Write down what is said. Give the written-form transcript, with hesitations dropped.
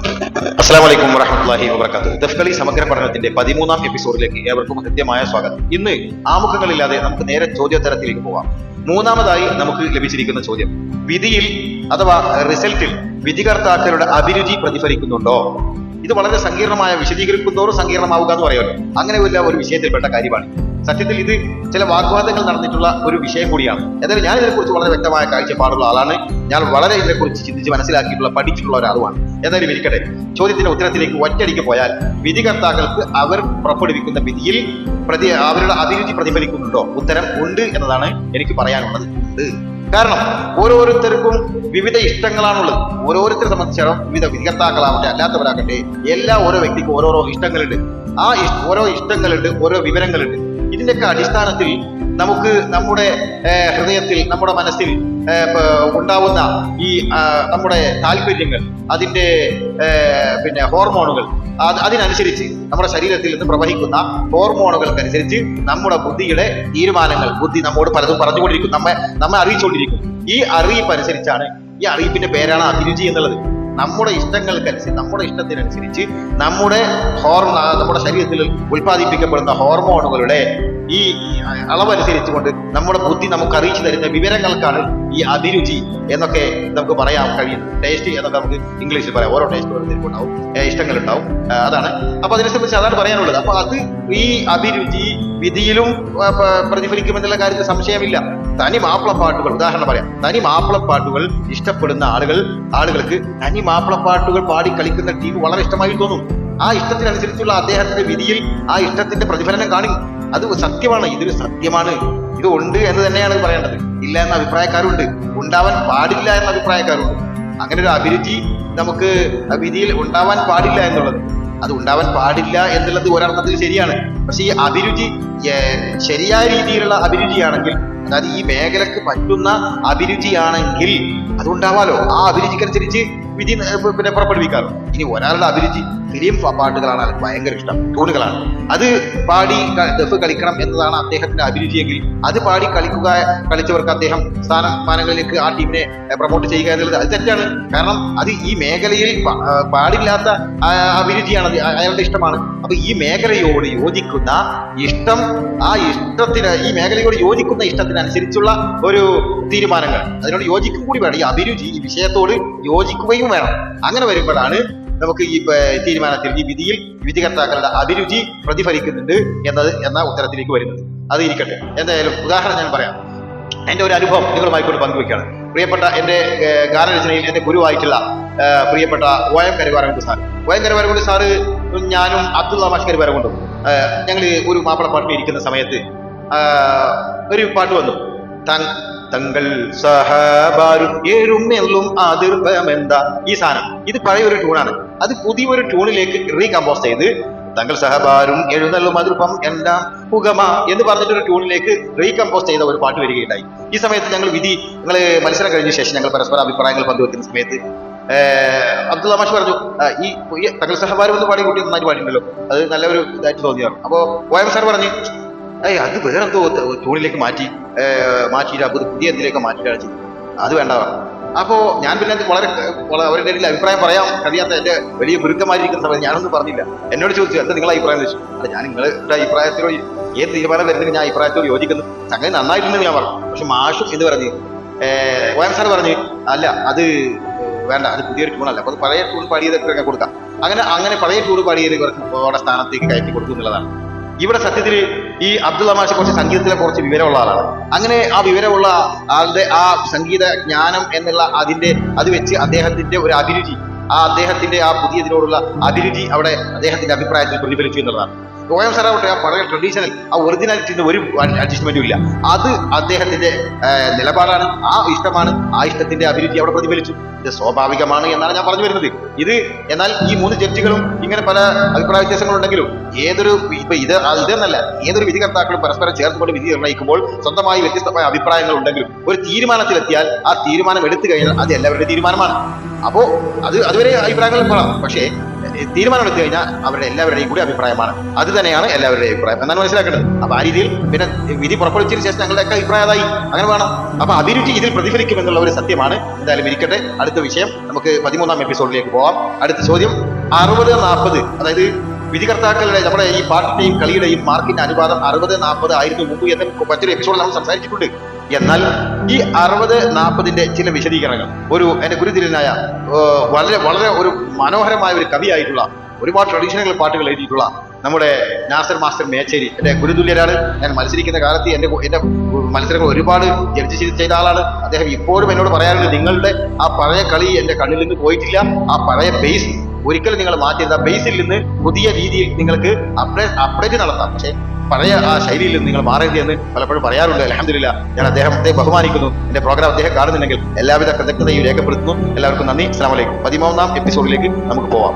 അസ്സലാമു അലൈക്കും വറഹ്മത്തുള്ളാഹി വബറകാതുഹു. ദഫ്കളി സമഗ്ര പഠനത്തിന്റെ 13ാം എപ്പിസോഡിലേക്ക് ഏവർക്കും ഹൃദ്യമായ സ്വാഗതം. ഇന്ന് ആമുഖങ്ങളില്ലാതെ നമുക്ക് നേരെ ചോദ്യോത്തരത്തിലേക്ക് പോവാം. മൂന്നാമതായി നമുക്ക് ലഭിച്ചിരിക്കുന്ന ചോദ്യം, വിധിയിൽ അഥവാ റിസൾട്ടിൽ വിധികർത്താക്കളുടെ അഭിരുചി പ്രതിഫലിക്കുന്നുണ്ടോ? ഇത് വളരെ സങ്കീർണമായ, വിശദീകരിക്കുന്നതോറും സങ്കീർണമാവുക എന്ന് പറയുമല്ലോ, അങ്ങനെയുള്ള ഒരു വിഷയത്തിൽപ്പെട്ട കാര്യമാണ്. സത്യത്തിൽ ഇത് ചില വാഗ്വാദങ്ങൾ നടന്നിട്ടുള്ള ഒരു വിഷയം കൂടിയാണ്. എന്നാലും ഞാൻ ഇതിനെക്കുറിച്ച് വളരെ വ്യക്തമായ കാഴ്ചപ്പാടുള്ള ആളാണ്. ഞാൻ വളരെ ഇതിനെക്കുറിച്ച് ചിന്തിച്ച് മനസ്സിലാക്കിയിട്ടുള്ള, പഠിച്ചിട്ടുള്ള ഒരാളുമാണ്. എന്നാലും ഇരിക്കട്ടെ, ചോദ്യത്തിന്റെ ഉത്തരത്തിലേക്ക് ഒറ്റയടിക്ക് പോയാൽ, വിധികർത്താക്കൾക്ക് അവർ പുറപ്പെടുവിക്കുന്ന വിധിയിൽ അവരുടെ അഭിരുചി പ്രതിഫലിക്കുന്നുണ്ടോ? ഉത്തരം ഉണ്ട് എന്നതാണ് എനിക്ക് പറയാനുള്ളത്. ഉണ്ട്. കാരണം ഓരോരുത്തർക്കും വിവിധ ഇഷ്ടങ്ങളാണുള്ളത്. ഓരോരുത്തരെ സംബന്ധിച്ചിടത്തോളം വിവിധ വിധികർത്താക്കളാവട്ടെ അല്ലാത്തവരാകട്ടെ, ഓരോ വ്യക്തിക്കും ഓരോരോ ഇഷ്ടങ്ങളുണ്ട്. ഓരോ ഇഷ്ടങ്ങളുണ്ട്, ഓരോ വിവരങ്ങളുണ്ട്. ഇതിന്റെയൊക്കെ അടിസ്ഥാനത്തിൽ നമുക്ക് നമ്മുടെ ഹൃദയത്തിൽ, നമ്മുടെ മനസ്സിൽ ഉണ്ടാവുന്ന ഈ നമ്മുടെ താല്പര്യങ്ങൾ, അതിന്റെ ഹോർമോണുകൾ, അതിനനുസരിച്ച് നമ്മുടെ ശരീരത്തിൽ നിന്ന് പ്രവഹിക്കുന്ന ഹോർമോണുകൾക്കനുസരിച്ച് നമ്മുടെ ബുദ്ധിയുടെ തീരുമാനങ്ങൾ, ബുദ്ധി നമ്മോട് പലതും പറഞ്ഞുകൊണ്ടിരിക്കും, നമ്മെ അറിയിച്ചുകൊണ്ടിരിക്കും. ഈ അറിയിപ്പനുസരിച്ചാണ്, ഈ അറിയിപ്പിന്റെ പേരാണ് അഭിരുചി എന്നുള്ളത്. നമ്മുടെ ഇഷ്ടങ്ങൾക്കനുസരിച്ച്, നമ്മുടെ ഇഷ്ടത്തിനനുസരിച്ച് നമ്മുടെ ശരീരത്തിൽ ഉൽപ്പാദിപ്പിക്കപ്പെടുന്ന ഹോർമോണുകളുടെ ഈ അളവനുസരിച്ച് കൊണ്ട് നമ്മുടെ ബുദ്ധി നമുക്ക് അറിയിച്ചു തരുന്ന വിവരങ്ങൾക്കാണ് ഈ അഭിരുചി എന്നൊക്കെ നമുക്ക് പറയാൻ കഴിയും. ടേസ്റ്റ് എന്നൊക്കെ നമുക്ക് ഇംഗ്ലീഷിൽ പറയാം. ഓരോ ടേസ്റ്റ് ഉണ്ടാവും, ഇഷ്ടങ്ങൾ ഉണ്ടാവും. അതാണ്. അപ്പൊ അതിനെ സംബന്ധിച്ച് അതാണ് പറയാനുള്ളത്. അപ്പൊ അത് ഈ അഭിരുചി വിധിയിലും പ്രതിഫലിക്കുമെന്നുള്ള കാര്യത്തിൽ സംശയമില്ല. തനി മാപ്പിളപ്പാട്ടുകൾ, ഉദാഹരണം പറയാം, തനി മാപ്പിളപ്പാട്ടുകൾ ഇഷ്ടപ്പെടുന്ന ആളുകൾക്ക് തനി മാപ്പിളപ്പാട്ടുകൾ പാടി കളിക്കുന്ന ടീം വളരെ ഇഷ്ടമായി തോന്നും. ആ ഇഷ്ടത്തിനനുസരിച്ചുള്ള അദ്ദേഹത്തിന്റെ വിധിയിൽ ആ ഇഷ്ടത്തിന്റെ പ്രതിഫലനം കാണും. അത് സത്യമാണ്, ഇതൊരു സത്യമാണ്, ഇത് ഉണ്ട് എന്ന് തന്നെയാണ് പറയേണ്ടത്. ഇല്ല എന്ന അഭിപ്രായക്കാരുണ്ട്, ഉണ്ടാവാൻ പാടില്ല എന്ന അഭിപ്രായക്കാരുണ്ട്. അങ്ങനെ ഒരു അഭിരുചി നമുക്ക് വിധിയിൽ ഉണ്ടാവാൻ പാടില്ല എന്നുള്ളത്, അത് ഉണ്ടാവാൻ പാടില്ല എന്നുള്ളത് ഒരർത്ഥത്തിൽ ശരിയാണ്. പക്ഷെ ഈ അഭിരുചി ശരിയായ രീതിയിലുള്ള അഭിരുചിയാണെങ്കിൽ, അതായത് ഈ മേഖലക്ക് പറ്റുന്ന അഭിരുചിയാണെങ്കിൽ അതുണ്ടാവാലോ. ആ അഭിരുചിക്കനുസരിച്ച് വിധി പുറപ്പെടുവിക്കാറും. ഇനി ഒരാളുടെ അഭിരുചി ഫിലിം പാട്ടുകളാണ്, അത് ഭയങ്കര ഇഷ്ടം, ട്യൂണുകളാണ്, അത് പാടി ദഫ് കളിക്കണം എന്നതാണ് അദ്ദേഹത്തിന്റെ അഭിരുചിയെങ്കിൽ, അത് പാടി കളിച്ചവർക്ക് അദ്ദേഹം സ്ഥാനങ്ങളിലേക്ക് ആ ടീമിനെ പ്രൊമോട്ട് ചെയ്യുക എന്നുള്ളത് അത് തെറ്റാണ്. കാരണം അത് ഈ മേഖലയിൽ പാടില്ലാത്ത അഭിരുചിയാണ്, അത് അയാളുടെ ഇഷ്ടമാണ്. അപ്പൊ ഈ മേഖലയോട് യോജിക്കുന്ന ഇഷ്ടം, ആ ഇഷ്ടത്തിന്, ഈ മേഖലയോട് യോജിക്കുന്ന ഇഷ്ടത്തിനനുസരിച്ചുള്ള ഒരു തീരുമാനങ്ങൾ, അതിനോട് യോജിക്കും കൂടി വേണം. ഈ അഭിരുചി ഈ വിഷയത്തോട് യോജിക്കുകയും വേണം. അങ്ങനെ വരുമ്പോഴാണ് നമുക്ക് ഈ തീരുമാനത്തിൽ, ഈ വിധിയിൽ വിധികർത്താക്കളുടെ അഭിരുചി പ്രതിഫലിക്കുന്നുണ്ട് എന്ന ഉത്തരത്തിലേക്ക് വരുന്നത്. അത് ഇരിക്കട്ടെ. എന്തായാലും ഉദാഹരണം ഞാൻ പറയാം. എന്റെ ഒരു അനുഭവം നിങ്ങളുമായിക്കൊണ്ട് പങ്കുവെക്കുകയാണ്. പ്രിയപ്പെട്ട എന്റെ ഗാനരചനയിൽ എന്റെ ഗുരുവായിട്ടുള്ള പ്രിയപ്പെട്ട OM Karuvarakundu sir. OM Karuvarakundu sir, ഞാനും അബ്ദുള്ള മാഷ് കരുവാരകുണ്ടും ഞങ്ങൾ ഒരു മാപ്പിളപ്പാട്ടിൽ ഇരിക്കുന്ന സമയത്ത് ഒരു പാട്ട് വന്നു. തങ്ങൾ സഹബാരും ഏഴുമെല്ലും അതിർഭമെന്താ, ഈ സാധനം. ഇത് പഴയ ഒരു ട്യൂണാണ്. അത് പുതിയൊരു ട്യൂണിലേക്ക് റീകമ്പോസ് ചെയ്ത് തങ്ങൾ സഹബാരും എഴുന്നള്ളും അതിർഭം എല്ലാം പുകമ എന്ന് പറഞ്ഞിട്ടൊരു ട്യൂണിലേക്ക് റീകമ്പോസ് ചെയ്ത ഒരു പാട്ട് വരികയുണ്ടായി. ഈ സമയത്ത് ഞങ്ങൾ മത്സരം കഴിഞ്ഞ ശേഷം ഞങ്ങൾ പരസ്പര അഭിപ്രായങ്ങൾ പങ്കുവെക്കുന്ന സമയത്ത് അബ്ദുള്ള മാഷ് പറഞ്ഞു, ഈ തങ്ങൾ സഹബാരും എന്ന് പാടിയ കുട്ടി നന്നായിട്ട് പാടിയിട്ടുണ്ടല്ലോ, അത് നല്ലൊരു ഇതായിട്ട് തോന്നിയാണ്. അപ്പോൾ OM സാർ പറഞ്ഞു, അത് വേറെന്തോ ട്യൂണിലേക്ക് മാറ്റിയിട്ട് അത് പുതിയ എന്തിലേക്ക് മാറ്റിയിട്ടാണ് ചെയ്തത്, അത് വേണ്ട. അപ്പോ ഞാൻ പിന്നെ വളരെ അവരുടെ ഇടയിൽ അഭിപ്രായം പറയാൻ കഴിയാത്ത എന്റെ വലിയ ഗുരുക്കന്മാരിയിരിക്കുന്ന സമയത്ത് ഞാനൊന്നും പറഞ്ഞില്ല. എന്നോട് ചോദിച്ചു, എന്താ നിങ്ങളെ അഭിപ്രായം ചോദിച്ചു. അല്ല, ഞാൻ നിങ്ങളുടെ അഭിപ്രായത്തിനോട് ഏത് തീരുമാനം വരുന്നെങ്കിൽ ഞാൻ അഭിപ്രായത്തോട് യോജിക്കുന്നു, സംഗതി നന്നായിട്ടുണ്ടെന്ന് ഞാൻ പറഞ്ഞു. പക്ഷെ മാഷും ഇത് പറഞ്ഞു, OM സാർ പറഞ്ഞു, അല്ല അത് വേണ്ട, അത് പുതിയൊരു ട്യൂണല്ല, അപ്പൊ അത് പഴയ ട്യൂൺ പാടിയതൊക്കെ കൊടുക്കാം. അങ്ങനെ പഴയ ട്യൂൺ പാടിയത് ഇവർക്ക് അവരുടെ സ്ഥാനത്തേക്ക് കയറ്റി കൊടുത്തു എന്നുള്ളതാണ്. ഇവിടെ സത്യത്തിൽ ഈ അബ്ദുള്ള മാഷെ കുറച്ച് സംഗീതത്തിലെ കുറച്ച് വിവരമുള്ള ആളാണ്. അങ്ങനെ ആ വിവരമുള്ള ആളുടെ ആ സംഗീത ജ്ഞാനം എന്നുള്ള അത് വെച്ച് അദ്ദേഹത്തിന്റെ ഒരു അഭിരുചി, അദ്ദേഹത്തിന്റെ ആ പുതിയതിനോടുള്ള അഭിരുചി അവിടെ അദ്ദേഹത്തിന്റെ അഭിപ്രായത്തിൽ പ്രതിഫലിച്ചു എന്നുള്ളതാണ്. OM സാറാവട്ടെ ആ പഴയ ട്രഡീഷണൽ, ആ ഒറിജിനാലിറ്റിന്റെ ഒരു അഡ്ജസ്റ്റ്മെന്റും ഇല്ല. അത് അദ്ദേഹത്തിന്റെ നിലപാടാണ്, ആ ഇഷ്ടമാണ്, ആ ഇഷ്ടത്തിന്റെ അഭിരുചി അവിടെ പ്രതിഫലിച്ചു. ഇത് സ്വാഭാവികമാണ് എന്നാണ് ഞാൻ പറഞ്ഞു വരുന്നത്. എന്നാൽ ഈ 3 ജഡ്ജികളും ഇങ്ങനെ പല അഭിപ്രായ വ്യത്യാസങ്ങളുണ്ടെങ്കിലും ഇതെന്നല്ല, ഏതൊരു വിധികർത്താക്കളും പരസ്പരം ചേർത്തുകൊണ്ട് വിധി നിർണ്ണയിക്കുമ്പോൾ സ്വന്തമായി വ്യത്യസ്തമായ അഭിപ്രായങ്ങൾ ഉണ്ടെങ്കിലും ഒരു തീരുമാനത്തിലെത്തിയാൽ ആ തീരുമാനം എടുത്തു കഴിഞ്ഞാൽ അത് എല്ലാവരുടെ തീരുമാനമാണ്. അപ്പോ അതുവരെ അഭിപ്രായങ്ങൾ പോകാം, പക്ഷേ തീരുമാനം എടുത്തു കഴിഞ്ഞാൽ അവരുടെ എല്ലാവരുടെയും കൂടി അഭിപ്രായമാണ്. അത് തന്നെയാണ് എല്ലാവരുടെയും അഭിപ്രായം എന്നാണ് മനസ്സിലാക്കേണ്ടത്. അപ്പൊ ആ രീതിയിൽ പിന്നെ വിധി പുറപ്പെടുവിച്ചതിന് ശേഷം ഞങ്ങളുടെയൊക്കെ അഭിപ്രായമായി അങ്ങനെ വേണം. അപ്പൊ അഭിരുചി ഇതിൽ പ്രതിഫലിക്കും എന്നുള്ള ഒരു സത്യമാണ്. എന്തായാലും ഇരിക്കട്ടെ, അടുത്ത വിഷയം നമുക്ക് 13ാം എപ്പിസോഡിലേക്ക് പോവാം. അടുത്ത ചോദ്യം 60-40, അതായത് വിധികർത്താക്കളുടെ നമ്മുടെ ഈ പാട്ടിന്റെയും കളിയുടെയും മാർക്കിന്റെ അനുപാതം 60-40 ആയിരുന്നു മുമ്പ് എന്ന് മറ്റൊരു എപ്പിസോഡിൽ നമ്മൾ സംസാരിച്ചിട്ടുണ്ട്. എന്നാൽ ഈ 60-40ന്റെ ചില വിശദീകരണങ്ങൾ എന്റെ ഗുരുതിരനായ വളരെ വളരെ ഒരു മനോഹരമായ ഒരു കവിയായിട്ടുള്ള ഒരുപാട് ട്രഡീഷണൽ പാട്ടുകൾ എഴുതിയിട്ടുള്ള നമ്മുടെ നാസർ മാസ്റ്റർ മേച്ചേരി എന്റെ ഗുരുതുല്യരാണ്. ഞാൻ മത്സരിക്കുന്ന കാലത്ത് എന്റെ മത്സരങ്ങൾ ഒരുപാട് ജഡ്ജ് ചെയ്ത ആളാണ് അദ്ദേഹം. ഇപ്പോഴും എന്നോട് പറയാറുണ്ട്, നിങ്ങളുടെ ആ പഴയ കളി എന്റെ കണ്ണിൽ നിന്ന് പോയിട്ടില്ല, ആ പഴയ ബേസ് ഒരിക്കലും നിങ്ങൾ മാറ്റരുത്, ആ ബേസിൽ നിന്ന് പുതിയ രീതിയിൽ നിങ്ങൾക്ക് അപ്ഡേറ്റ് നടത്താം, പക്ഷേ പഴയ ആ ശൈലിയിൽ നിന്ന് നിങ്ങൾ മാറരുത് എന്ന് പലപ്പോഴും പറയാറുണ്ട്. അൽഹംദുലില്ലാ, ഞാൻ അദ്ദേഹത്തെ ബഹുമാനിക്കുന്നു. എന്റെ പ്രോഗ്രാം അദ്ദേഹം കാണുന്നുണ്ടെങ്കിൽ എല്ലാവിധ കൃതജ്ഞതയും രേഖപ്പെടുത്തുന്നു. എല്ലാവർക്കും നന്ദി. അസ്സലാമു അലൈക്കും. 13ാം എപ്പിസോഡിലേക്ക് നമുക്ക് പോവാം.